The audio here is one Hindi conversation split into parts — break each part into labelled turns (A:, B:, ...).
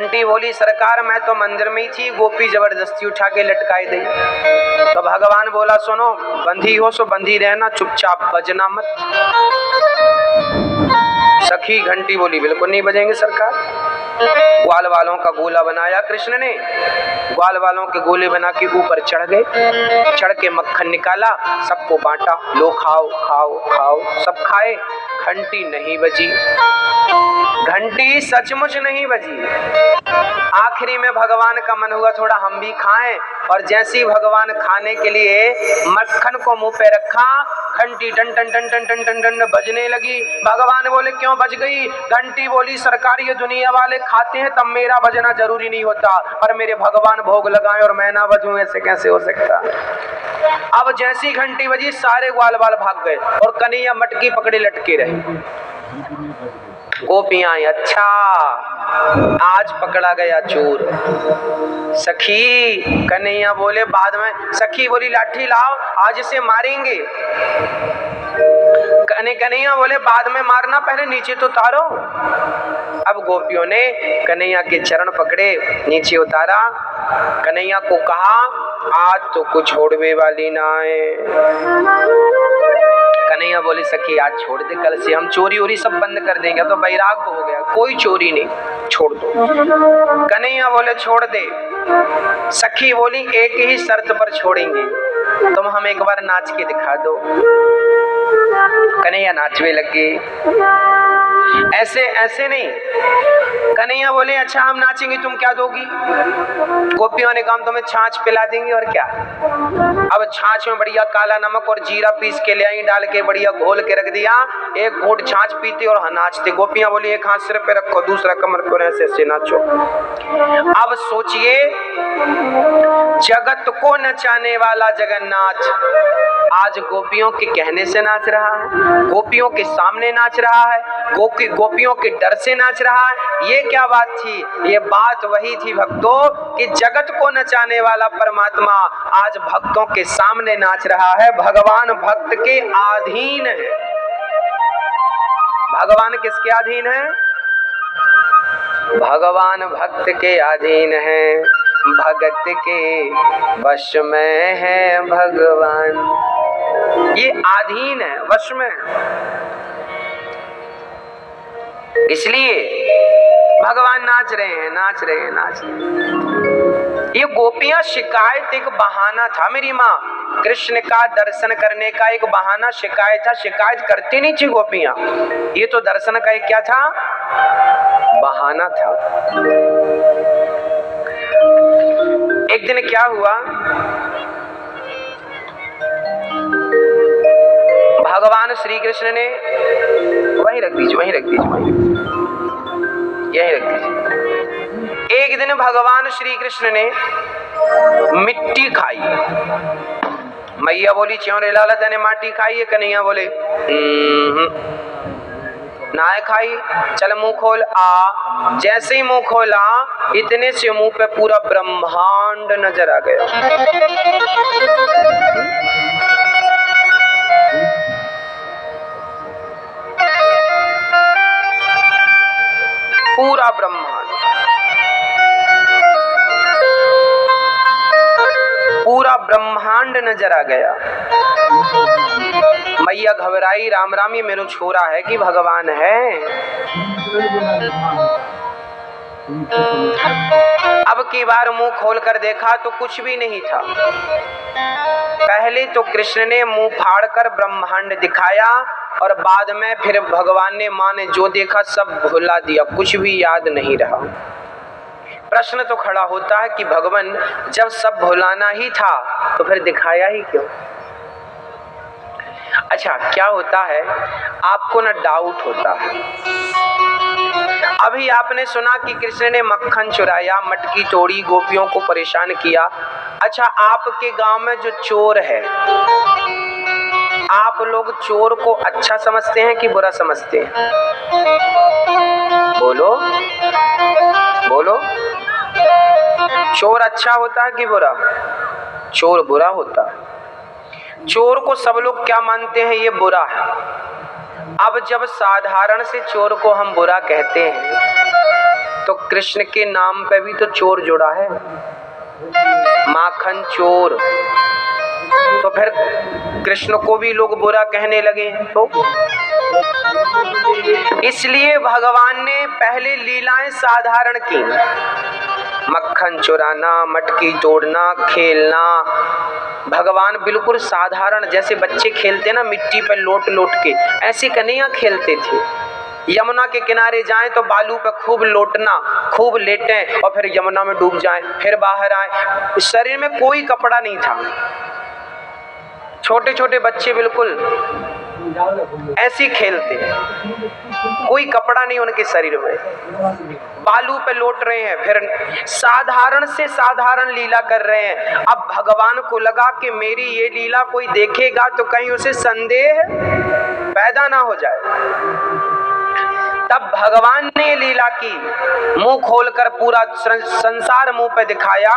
A: घंटी बोली सरकार मैं तो मंदिर में ही थी, गोपी जबरदस्ती उठा के लटकाई दी। तो भगवान बोला सुनो, बंधी हो सो बंधी रहना, चुपचाप बजना मत। सखी घंटी बोली बिल्कुल नहीं बजेंगे सरकार। ग्वाल वालों का गोला बनाया कृष्ण ने, ग्वाल वालों के गोले बना के ऊपर चढ़ गए, चढ़ के मक्खन निकाला, सबको बांटा, लो खाओ खाओ खाओ। सब खाए, घंटी नहीं बजी, घंटी सचमुच नहीं बजी। आखिरी में भगवान का मन हुआ थोड़ा हम भी खाएं, और जैसे ही भगवान खाने के लिए मक्खन को मुंह पे रखा, घंटी टन टन टन टन टन टन टन बजने लगी। भगवान बोले क्यों बज गई? घंटी बोली सरकार ये दुनिया वाले खाते हैं तब मेरा बजना जरूरी नहीं होता, पर मेरे भगवान भोग लगाए और मैं ना बजूं, ऐसे कैसे हो सकता? अब जैसी घंटी बजी सारे ग्वाल बाल भाग गए और कन्हैया मटकी पकड़े लटके रहे। गोपियां अच्छा आज पकड़ा गया चोर। सखी कन्हैया बोले बाद में, सखी बोली लाठी लाओ आज इसे मारेंगे। कन्हैया बोले बाद में मारना, पहले नीचे तो उतारो। अब गोपियों ने कन्हैया के चरण पकड़े, नीचे उतारा। कन्हैया को कहा आज तो कुछ छोड़वे वाली ना है। कन्हैया बोली सखी आज छोड़ दे, कल से हम चोरी वोरी सब बंद कर देंगे, तो वैराग्य हो गया, कोई चोरी नहीं, छोड़ दो। कन्हैया बोले छोड़ दे। सखी बोली एक ही शर्त पर छोड़ेंगे, तुम हम एक बार नाच के दिखा दो। कन्हैया नाचने लगे, ऐसे ऐसे नहीं। कन्हैया बोले अच्छा हम नाचेंगे, तुम क्या दोगी? गोपियों ने कहा तुम्हें छाछ पिला देंगे और क्या। अब छाछ में बढ़िया काला नमक और जीरा पीस के ले आई, डाल के बढ़िया घोल के रख दिया, एक घूंट छाछ पीते और नाचते। गोपियां बोली एक हाथ सिर पे रखो, दूसरा कमर पर, ऐसे ऐसे नाचो। अब सोचिए जगत को नचाने वाला जगन्नाथ आज गोपियों के कहने से नाच रहा है, गोपियों के सामने नाच रहा है, गोपियों के डर से नाच रहा है। ये क्या बात थी? ये बात वही थी भक्तों कि जगत को नचाने वाला परमात्मा आज भक्तों के सामने नाच रहा है। भगवान भक्त के अधीन है। भगवान किसके अधीन है? भगवान भक्त के अधीन है, भगत के वश में है भगवान। ये अधीन है, वश में। इसलिए भगवान नाच रहे हैं, नाच रहे हैं, नाच रहे हैं। ये गोपियां शिकायत एक बहाना था। मेरी माँ कृष्ण का दर्शन करने का एक बहाना शिकायत था। शिकायत करती नहीं थी गोपियां, ये तो दर्शन का एक क्या था? बहाना था। एक दिन क्या हुआ, भगवान श्री कृष्ण ने वहीं रख दीजिए, वहीं रख दीजिए, यहीं रख दीजिए। एक दिन भगवान श्री कृष्ण ने मिट्टी खाई। मैया बोली च्यों लाला तने माटी खाई है? कन्हैया बोले ना खाई। चल मुंह खोल। आ जैसे ही मुंह खोला इतने से मुंह पे पूरा ब्रह्मांड नजर आ गया। पूरा ब्रह्मांड, पूरा ब्रह्मांड नजर आ गया। मैया घबराई, राम राम ये मेरा छोरा है कि भगवान है? अब की बार मुंह खोलकर देखा तो कुछ भी नहीं था। पहले तो कृष्ण ने मुंह फाड़कर ब्रह्मांड दिखाया और बाद में फिर भगवान ने, माँ ने जो देखा सब भुला दिया, कुछ भी याद नहीं रहा। प्रश्न तो खड़ा होता है कि भगवान जब सब भुलाना ही था तो फिर दिखाया ही क्यों? अच्छा क्या होता है, आपको ना डाउट होता है। अभी आपने सुना कि कृष्ण ने मक्खन चुराया, मटकी तोड़ी, गोपियों को परेशान किया। अच्छा आपके गांव में जो चोर है, आप लोग चोर को अच्छा समझते हैं कि बुरा समझते हैं? बोलो बोलो। चोर अच्छा होता है कि बुरा? चोर बुरा होता है। चोर को सब लोग क्या मानते हैं? ये बुरा है। अब जब साधारण से चोर को हम बुरा कहते हैं तो कृष्ण के नाम पे भी तो चोर जुड़ा है, माखन चोर। तो फिर कृष्ण को भी लोग बुरा कहने लगे। तो इसलिए भगवान ने पहले लीलाएं साधारण की, मक्खन चुराना, मटकी तोड़ना, खेलना। भगवान बिल्कुल साधारण, जैसे बच्चे खेलते ना मिट्टी पर लोट लोट के, ऐसे कन्हैया खेलते थे। यमुना के किनारे जाएं तो बालू पे खूब लोटना, खूब लेटें और फिर यमुना में डूब जाएं, फिर बाहर आए। शरीर में कोई कपड़ा नहीं था, छोटे छोटे बच्चे बिल्कुल ऐसे खेलते, कोई कपड़ा नहीं उनके शरीर में, बालू पे लौट रहे हैं, फिर साधारण से साधारण लीला कर रहे हैं। अब भगवान को लगा कि मेरी ये लीला कोई देखेगा तो कहीं उसे संदेह पैदा ना हो जाए। तब भगवान ने लीला की, मुंह खोलकर पूरा संसार मुंह पे दिखाया।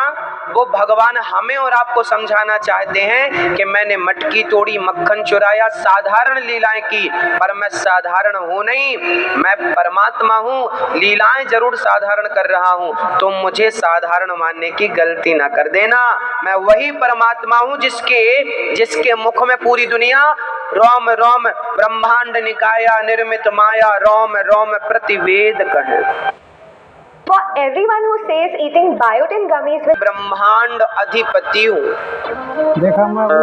A: वो भगवान हमें और आपको समझाना चाहते हैं कि मैंने मटकी तोड़ी, मक्खन चुराया, साधारण लीलाएं की, पर मैं साधारण हूं नहीं, मैं परमात्मा हूं। लीलाएं जरूर साधारण कर रहा हूं, तो मुझे साधारण मानने की गलती ना कर देना। मैं वही परमात्मा हूं जिसके मुख में पूरी दुनिया रोम रोम ब्रह्मांड निकाया, निर्मित माया रोम रोम प्रतिवेद कहे।
B: For everyone who says eating biotin gummies with
A: ब्रह्मांड अधिपति हूँ,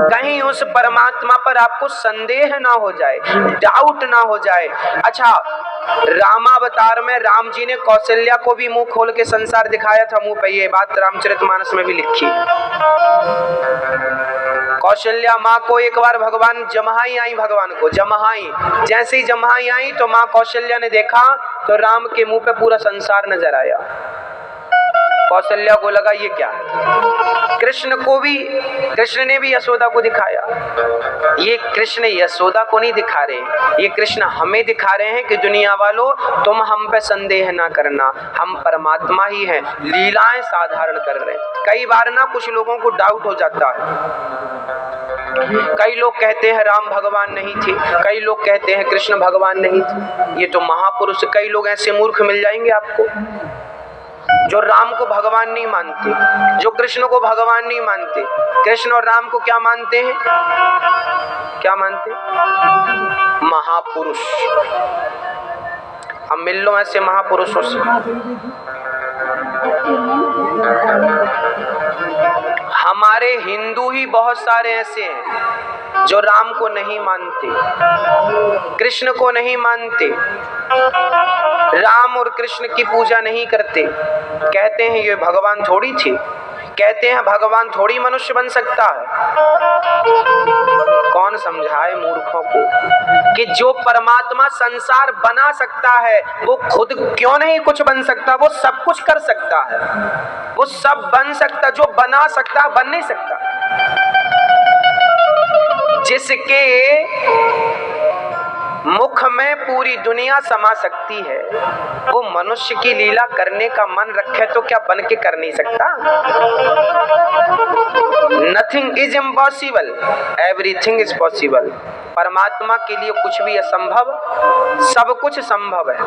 A: कहीं उस परमात्मा पर आपको संदेह ना हो जाए, डाउट ना हो जाए। अच्छा, रामावतार में राम जी ने कौशल्या को भी मुंह खोल के संसार दिखाया था मुंह पे, ये बात रामचरितमानस में भी लिखी। कौशल्या माँ को एक बार भगवान जमहाई आई, भगवान को जमहाई, जैसे ही जमहाई आई तो माँ कौशल्या ने देखा तो राम के मुंह पे पूरा संसार नजर आया। कौशल्या को लगा ये क्या है। कृष्ण ने भी यशोदा को दिखाया। ये कृष्ण यशोदा को नहीं दिखा रहे, ये कृष्ण हमें दिखा रहे हैं कि दुनिया वालों तुम हम पे संदेह ना करना, हम परमात्मा ही हैं, लीलाएं साधारण कर रहे हैं। कई बार ना कुछ लोगों को डाउट हो जाता है, कई लोग कहते हैं राम भगवान नहीं थे, कई लोग कहते हैं कृष्ण भगवान नहीं थे। ये तो महापुरुष, कई लोग ऐसे मूर्ख मिल जाएंगे आपको जो राम को भगवान नहीं मानते, जो कृष्ण को भगवान नहीं मानते। कृष्ण और राम को क्या मानते हैं? क्या मानते? महापुरुष। हम मिल लो ऐसे महापुरुषों से। हमारे हिंदू ही बहुत सारे ऐसे हैं जो राम को नहीं मानते, कृष्ण को नहीं मानते, राम और कृष्ण की पूजा नहीं करते। कहते हैं ये भगवान थोड़ी थे, कहते हैं भगवान थोड़ी मनुष्य बन सकता है। कौन समझाए मूर्खों को कि जो परमात्मा संसार बना सकता है वो खुद क्यों नहीं कुछ बन सकता? वो सब कुछ कर सकता है, वो सब बन सकता, जो बना सकता बन नहीं सकता। जिसके मुख में पूरी दुनिया समा सकती है, वो मनुष्य की लीला करने का मन रखे तो क्या बन के कर नहीं सकता? Nothing is impossible, everything is possible. परमात्मा के लिए कुछ भी असंभव, सब कुछ संभव है।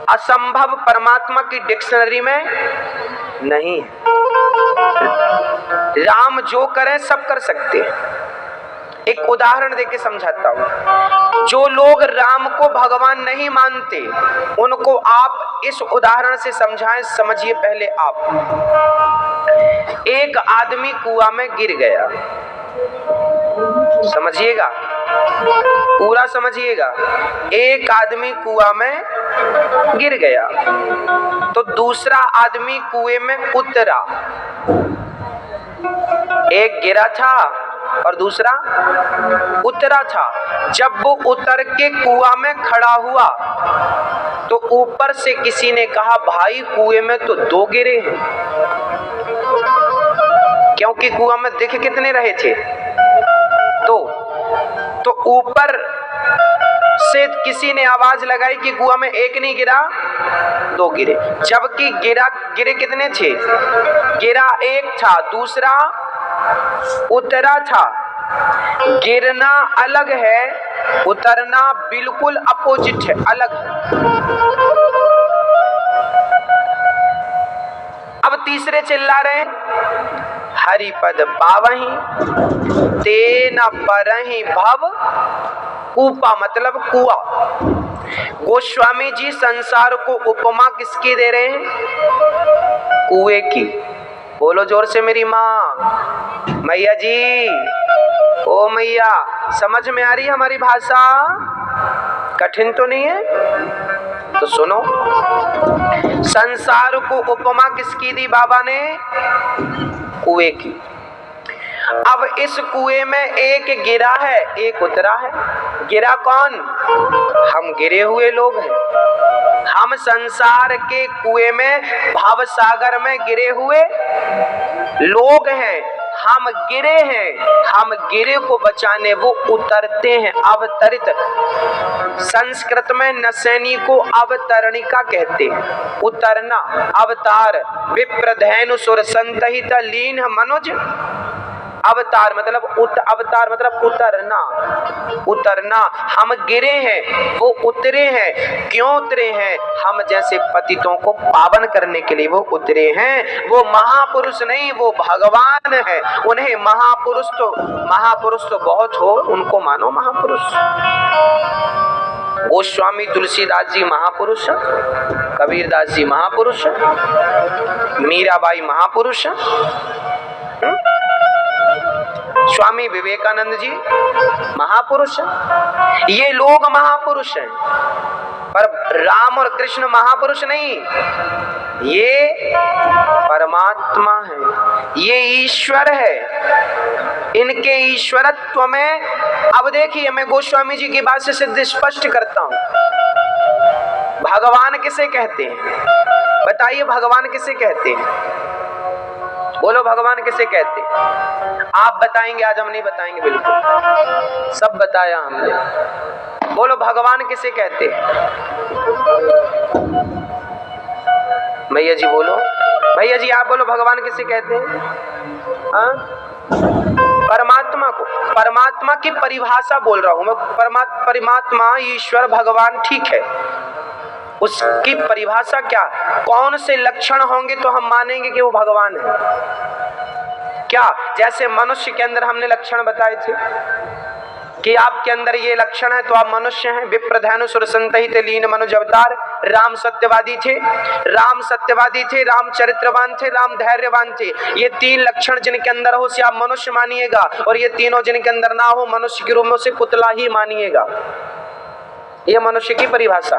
A: असंभव परमात्मा की डिक्शनरी में नहीं है। राम जो करें सब कर सकते हैं। एक उदाहरण देके समझाता हूं। जो लोग राम को भगवान नहीं मानते उनको आप इस उदाहरण से समझाएं। समझिए पहले आप। एक आदमी कुआं में गिर गया, समझिएगा, पूरा समझिएगा। एक आदमी कुआं में गिर गया तो दूसरा आदमी कुएं में उतरा। एक गिरा था और दूसरा उतरा था। जब वो उतर के कुआं में खड़ा हुआ तो ऊपर से किसी ने कहा भाई कुएं में तो दो गिरे हैं, क्योंकि कुआं में दिख कितने रहे थे? दो। तो ऊपर से किसी ने आवाज लगाई कि कुआं में एक नहीं गिरा, दो गिरे, जबकि गिरे कितने थे? गिरा एक था, दूसरा उतरा था। गिरना अलग है, उतरना बिल्कुल अपोजिट है, अलग है। तीसरे चिल्ला रहे हरिपद पावही तेन परहि भव कूपा, मतलब कुआ। गोस्वामी जी संसार को उपमा किसकी दे रहे हैं? कुएं की। बोलो जोर से मेरी माँ। मैया जी, ओ मैया, समझ में आ रही है हमारी भाषा? कठिन तो नहीं है? तो सुनो, संसार को उपमा किसकी दी बाबा ने? कुएं की। अब इस कुएं में एक गिरा है, एक उतरा है। गिरा कौन? हम गिरे हुए लोग हैं। हम संसार के कुएं में, भाव सागर में गिरे हुए लोग हैं। हम गिरे हैं, हम गिरे को बचाने वो उतरते हैं, अवतरित। संस्कृत में नसैनी को अवतरणिका कहते हैं। उतरना, अवतार। विप्रधेनु सुर संतहित लीन मनुज। अवतार मतलब अवतार मतलब उतरना, उतरना। हम गिरे हैं, वो उतरे हैं। क्यों उतरे हैं? हम जैसे पतितों को पावन करने के लिए वो उतरे हैं। वो महापुरुष नहीं, वो भगवान है। उन्हें महापुरुष तो बहुत हो, उनको मानो महापुरुष। गोस्वामी तुलसीदास जी महापुरुष, कबीरदास जी महापुरुष, मीराबाई महापुरुष, स्वामी विवेकानंद जी महापुरुष। ये लोग महापुरुष हैं, पर राम और कृष्ण महापुरुष नहीं। ये परमात्मा है, ये ईश्वर है। इनके ईश्वरत्व में, अब देखिए, मैं गोस्वामी जी की बात से सिद्ध स्पष्ट करता हूं। भगवान किसे कहते हैं? बताइए, भगवान किसे कहते हैं? बोलो, भगवान किसे कहते हैं? आप बताएंगे, आज हम नहीं बताएंगे, बिल्कुल सब बताया हमने। बोलो, भगवान किसे कहते हैं? भैया जी बोलो, भैया जी आप बोलो, भगवान किसे कहते हैं? हाँ, परमात्मा को। परमात्मा की परिभाषा बोल रहा हूं मैं। परमात्मा, ईश्वर, भगवान, ठीक है। उसकी परिभाषा क्या? कौन से लक्षण होंगे तो हम मानेंगे कि वो भगवान है? क्या? जैसे मनुष्य के अंदर हमने लक्षण बताए थे कि आपके अंदर ये लक्षण है तो आप मनुष्य हैं। विप्रधेनु सुर संतहित लीन मनुज अवतार। राम सत्यवादी थे, राम सत्यवादी थे, राम चरित्रवान थे, राम धैर्यवान थे। ये तीन लक्षण जिनके अंदर हो उसे आप मनुष्य मानिएगा, और ये तीनों जिनके अंदर ना हो, मनुष्य के रूप में उसे पुतला ही मानिएगा। ये मनुष्य की परिभाषा।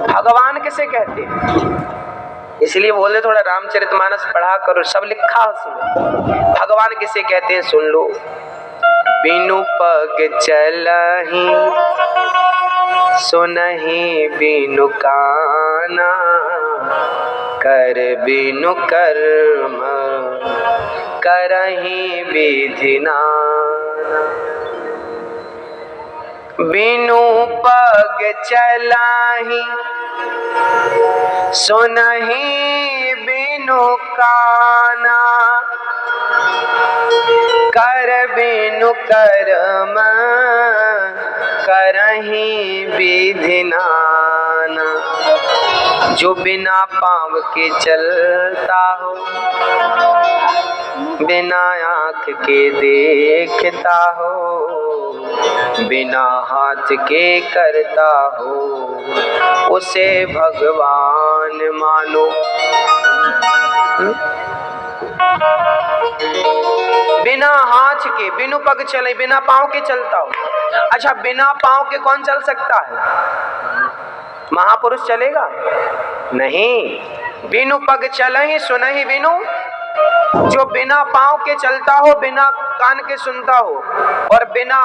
A: भगवान किसे कहते हैं? इसलिए बोले थोड़ा रामचरितमानस पढ़ा करो, सब लिखा उसमें। भगवान किसे कहते हैं सुन लो। बिनु पग चलहि सुनहि बिनु काना, कर बिनु कर्म करहि विधि नाना। बिनु पग चलाहि सुनहि बिनु काना, कर बिनु कर्म करहि विधि नाना। जो बिना पाँव के चलता हो, बिना आँख के देखता हो, बिना हाथ के करता हो, उसे भगवान मानो। बिना हाथ के, बिनु पग चले, बिना पाँव के चलता हो। अच्छा, बिना पाँव के कौन चल सकता है? महापुरुष चलेगा? नहीं। बिनु पग चलहि सुनहि बिनु, जो बिना पाँव के चलता हो, बिना कान के सुनता हो, और बिना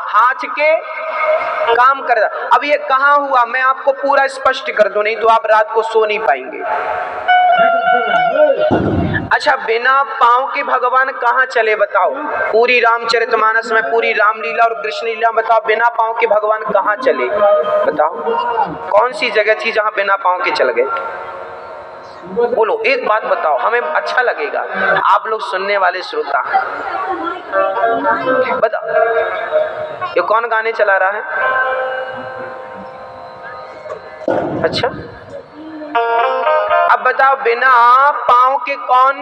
A: हाथ के काम करता। अब ये कहाँ हुआ? मैं आपको पूरा स्पष्ट कर दूं, नहीं तो आप रात को सो नहीं पाएंगे। अच्छा, बिना पाँव के भगवान कहाँ चले बताओ? पूरी रामचरितमानस में, पूरी रामलीला और कृष्ण लीला बताओ, बिना पाँव के भगवान कहाँ चले बताओ? कौन सी जगह थी जहाँ बिना पाँव के चल गए? बोलो, एक बात बताओ, हमें अच्छा लगेगा। आप लोग सुनने वाले श्रोता हैं, बताओ ये कौन गाने चला रहा है? अच्छा, अब बताओ बिना पांव के कौन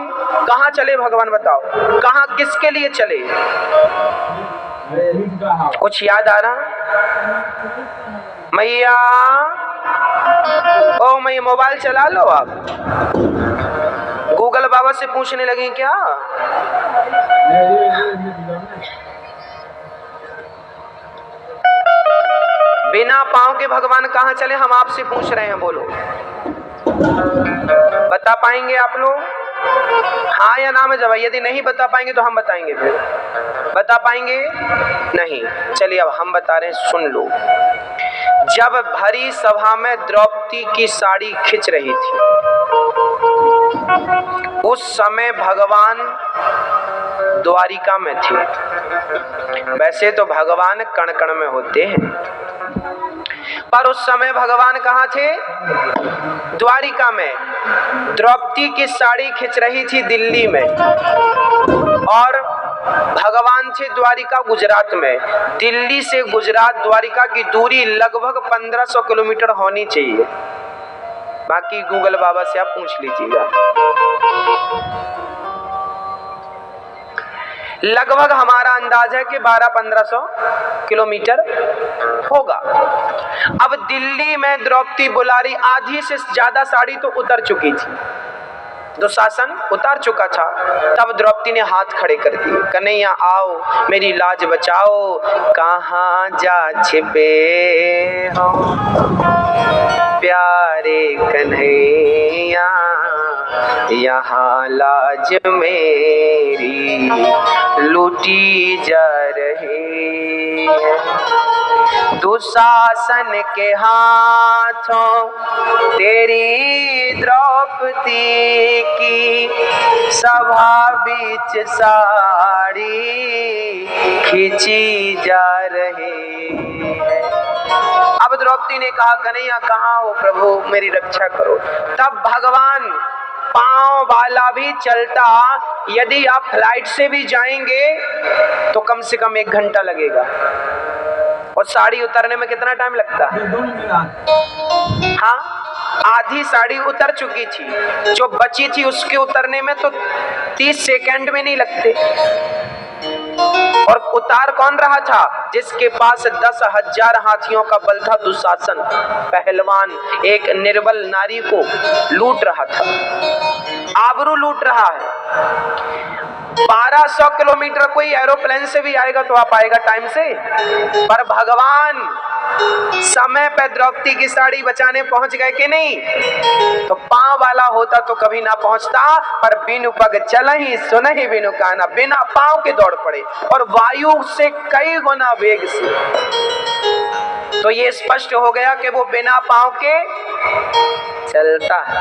A: कहाँ चले भगवान? बताओ कहाँ किसके लिए चले? कुछ याद आ रहा? मैया ओ मैया मोबाइल चला लो आप। गूगल बाबा से पूछने लगी क्या? बिना पांव के भगवान कहाँ चले? हम आपसे पूछ रहे हैं, बोलो बता पाएंगे आप लोग? हाँ या ना में जवाब। यदि नहीं बता पाएंगे तो हम बताएंगे। फिर बता पाएंगे नहीं? चलिए अब हम बता रहे हैं, सुन लो। जब भरी सभा में द्रौपदी की साड़ी खिंच रही थी, उस समय भगवान द्वारिका में थे। वैसे तो भगवान कण कण में होते हैं, पर उस समय भगवान कहाँ थे? द्वारिका में। द्रौपदी की साड़ी खिंच रही थी दिल्ली में, और भगवान थे द्वारिका गुजरात में। दिल्ली से गुजरात द्वारिका की दूरी लगभग 1500 किलोमीटर होनी चाहिए। बाकी गूगल बाबा से आप पूछ लीजिएगा। लगभग हमारा अंदाज है कि 1200-1500 किलोमीटर होगा। अब दिल्ली में द्रौपदी बुला रही, आधी से ज्यादा साड़ी तो उतर चुकी थी, दुशासन उतार चुका था। तब द्रौपदी ने हाथ खड़े कर दिए, कन्हैया आओ मेरी लाज बचाओ, कहाँ जा छिपे हो प्यारे कन्हैया, यहाँ लाज मेरी लूटी जा रही है। दुशासन के हाथों तेरी द्रौपदी की सभा बीच साड़ी खींची जा रही है। अब द्रौपदी ने कहा, कन्हैया कहाँ हो प्रभु, मेरी रक्षा करो। तब भगवान पांव वाला भी चलता। यदि आप फ्लाइट से भी जाएंगे तो कम से कम 1 घंटा लगेगा, और साड़ी उतरने में कितना टाइम लगता है? हाँ, आधी साड़ी उतर चुकी थी, जो बची थी उसके उतरने में तो 30 सेकंड में नहीं लगते। और उतार कौन रहा था? जिसके पास 10,000 हाथियों का बल था, दुशासन पहलवान एक निर्बल नारी को लूट रहा था, आबरू लूट रहा है। 1200 किलोमीटर कोई एरोप्लेन से भी आएगा तो आ पाएगा टाइम से, पर भगवान समय पे द्रौपदी की साड़ी बचाने पहुंच गए कि नहीं? तो पांव वाला होता तो कभी ना पहुंचता, पर बिनु पग चलहि सुनहि बिनु काना, बिना पांव के दौड़ पड़े, और वायु से कई गुना वेग से। तो ये स्पष्ट हो गया कि वो बिना पांव के चलता है।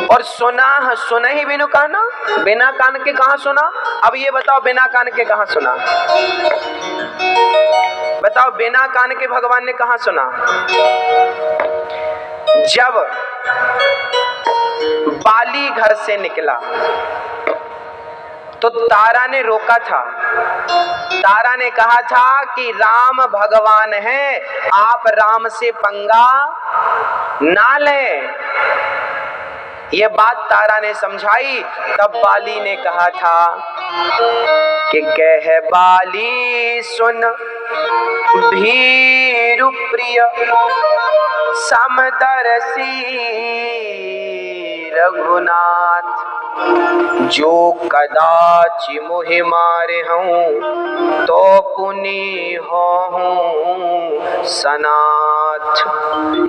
A: और सुना ही बिनु काना, बिना कान के कहाँ सुना? अब ये बताओ बिना कान के कहाँ सुना? बताओ बिना कान के भगवान ने कहाँ सुना? जब बाली घर से निकला तो तारा ने रोका था। तारा ने कहा था कि राम भगवान है, आप राम से पंगा ना लें। ये बात तारा ने समझाई। तब बाली ने कहा था कि कह बाली सुन भीरु प्रिय समदर्शी रघुनाथ, जो कदाचि मोहि मारे हूँ तो पुनि होहूँ सनाथ।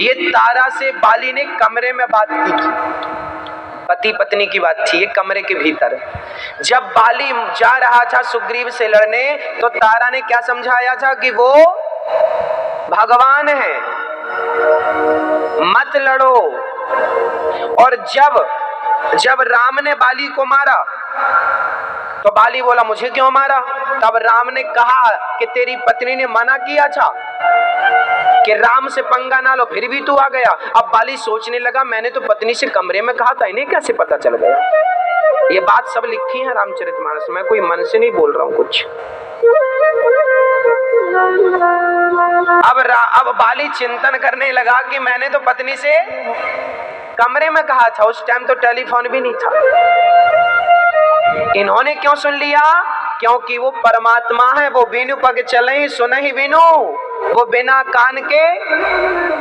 A: ये तारा से बाली ने कमरे में बात की थी, पति पत्नी की बात थी, ये कमरे के भीतर। जब बाली जा रहा था सुग्रीव से लड़ने तो तारा ने क्या समझाया था कि वो भगवान है, मत लड़ो। और जब राम ने बाली को मारा तो बाली बोला मुझे क्यों मारा? तब राम ने कहा कि तेरी पत्नी ने मना किया था कि राम से पंगा ना लो, फिर भी तू आ गया। अब बाली सोचने लगा मैंने तो पत्नी से कमरे में कहा था, इन्हें कैसे पता चल गया? ये बात सब लिखी है रामचरितमानस में, कोई मन से नहीं बोल रहा हूं कुछ। अब बाली चिंतन करने लगा कि मैंने तो पत्नी से कमरे में कहा था, उस टाइम तो टेलीफोन भी नहीं था। इन्होंने क्यों सुन लिया? क्योंकि वो परमात्मा है, वो बिनु पग चले सुनहि बिनु, वो बिना कान के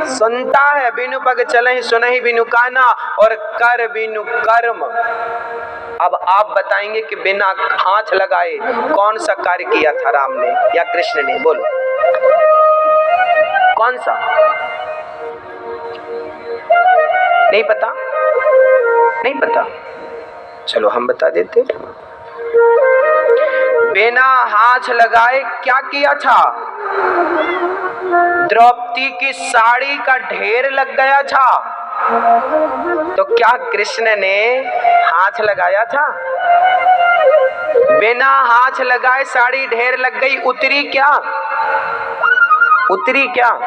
A: सुनता है। बिनु पग चले सुनहि बिनु काना, और कर बिनु कर्म। अब आप बताएंगे कि बिना हाथ लगाए कौन सा कार्य किया था राम ने या कृष्ण ने? बोलो कौन सा? नहीं पता? नहीं पता? चलो हम बता देते। बिना हाथ लगाए क्या किया था? द्रौपदी की साड़ी का ढेर लग गया था, तो क्या कृष्ण ने हाथ लगाया था? बिना हाथ लगाए साड़ी ढेर लग गई, उतरी क्या? उतरी क्या?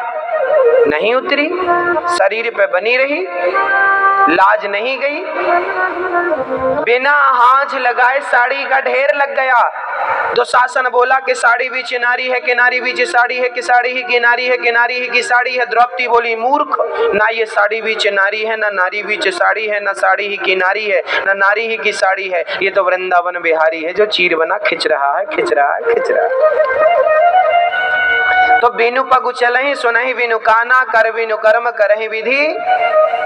A: नहीं उतरी, शरीर पे बनी रही, लाज नहीं गई। बिना हाथ लगाए साड़ी का ढेर लग गया। दुशासन बोला कि साड़ी भी चिनारी है, किनारी भी साड़ी है, कि साड़ी ही किनारी है, किनारी ही की साड़ी है। द्रौपदी बोली मूर्ख, ना ये साड़ी भी चिनारी है, ना नारी भी साड़ी है, ना साड़ी ही किनारी है, ना नारी ही की साड़ी है। ये तो वृंदावन बिहारी है जो चीर बना खिंच रहा है, खिंच रहा है, खिंच रहा है। तो बिनु पगु चलहि सुनहि बिनु काना, कर बिनु कर्म करहि विधि।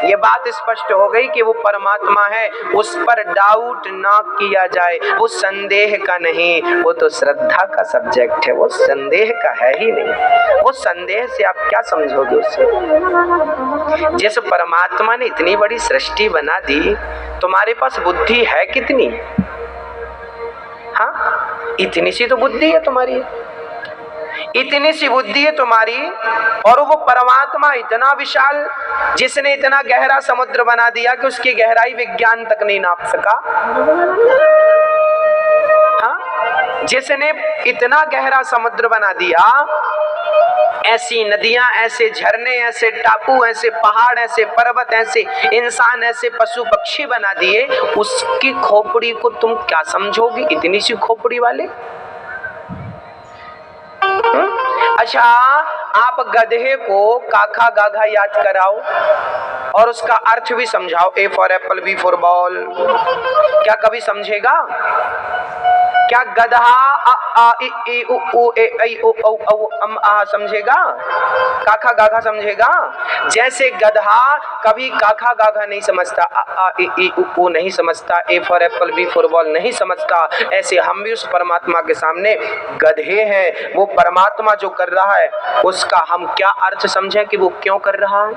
A: ये बात स्पष्ट हो गई कि वो परमात्मा है, उस पर डाउट ना किया जाए, वो संदेह का नहीं, वो तो श्रद्धा का सब्जेक्ट है, वो संदेह का है ही नहीं। वो संदेह से आप क्या समझोगे उसे? जिस परमात्मा ने इतनी बड़ी सृष्टि बना दी, तुम्हारे पास बुद्धि है कितनी? हाँ, इतनी सी तो बुद्धि है तुम्हारी, इतनी सी बुद्धि है तुम्हारी, और वो परमात्मा इतना विशाल, जिसने इतना गहरा समुद्र बना दिया कि उसकी गहराई विज्ञान तक नहीं नाप सका। हाँ, जिसने इतना गहरा समुद्र बना दिया, ऐसी नदियां, ऐसे झरने, ऐसे टापू, ऐसे पहाड़, ऐसे पर्वत, ऐसे इंसान, ऐसे पशु पक्षी बना दिए, उसकी खोपड़ी को तुम क्या समझोगी? इतनी सी खोपड़ी वाले। अच्छा, आप गधे को काका गाघा याद कराओ और उसका अर्थ भी समझाओ, A for apple, B for ball, क्या कभी समझेगा? क्या गधा अ आ इ ई उ ऊ ए ऐ ओ औ औ अम आ समझेगा? काका गाघा समझेगा? जैसे गधा कभी काका गाघा नहीं समझता, अ आ इ ई उ ऊ नहीं समझता, A for apple, B for ball नहीं समझता, ऐसे हम भी उस परमात्मा के सामने गधे हैं। वो परमात्मा जो कर रहा है, उसका हम क्या अर्थ समझें कि वो क्यों कर रहा है,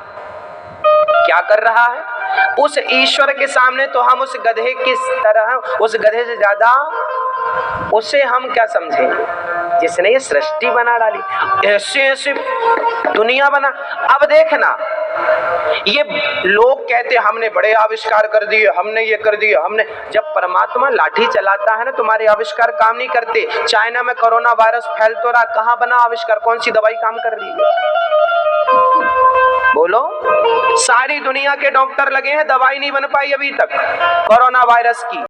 A: क्या कर रहा है? उस ईश्वर के सामने तो हम उस गधे की तरह, उस गधे से ज्यादा उसे हम क्या समझेंगे, जिसने ये सृष्टि बना डाली, ऐसे ऐसे दुनिया बना। अब देखना, ये लोग कहते हमने बड़े आविष्कार कर दिए, हमने ये कर दिया, हमने। जब परमात्मा लाठी चलाता है ना, तुम्हारे आविष्कार काम नहीं करते। चाइना में कोरोना वायरस फैल तो रहा, कहाँ बना आविष्कार? कौन सी दवाई काम कर रही है? बोलो। सारी दुनिया के डॉक्टर लगे हैं, दवाई नहीं बन पाई अभी तक कोरोना वायरस की।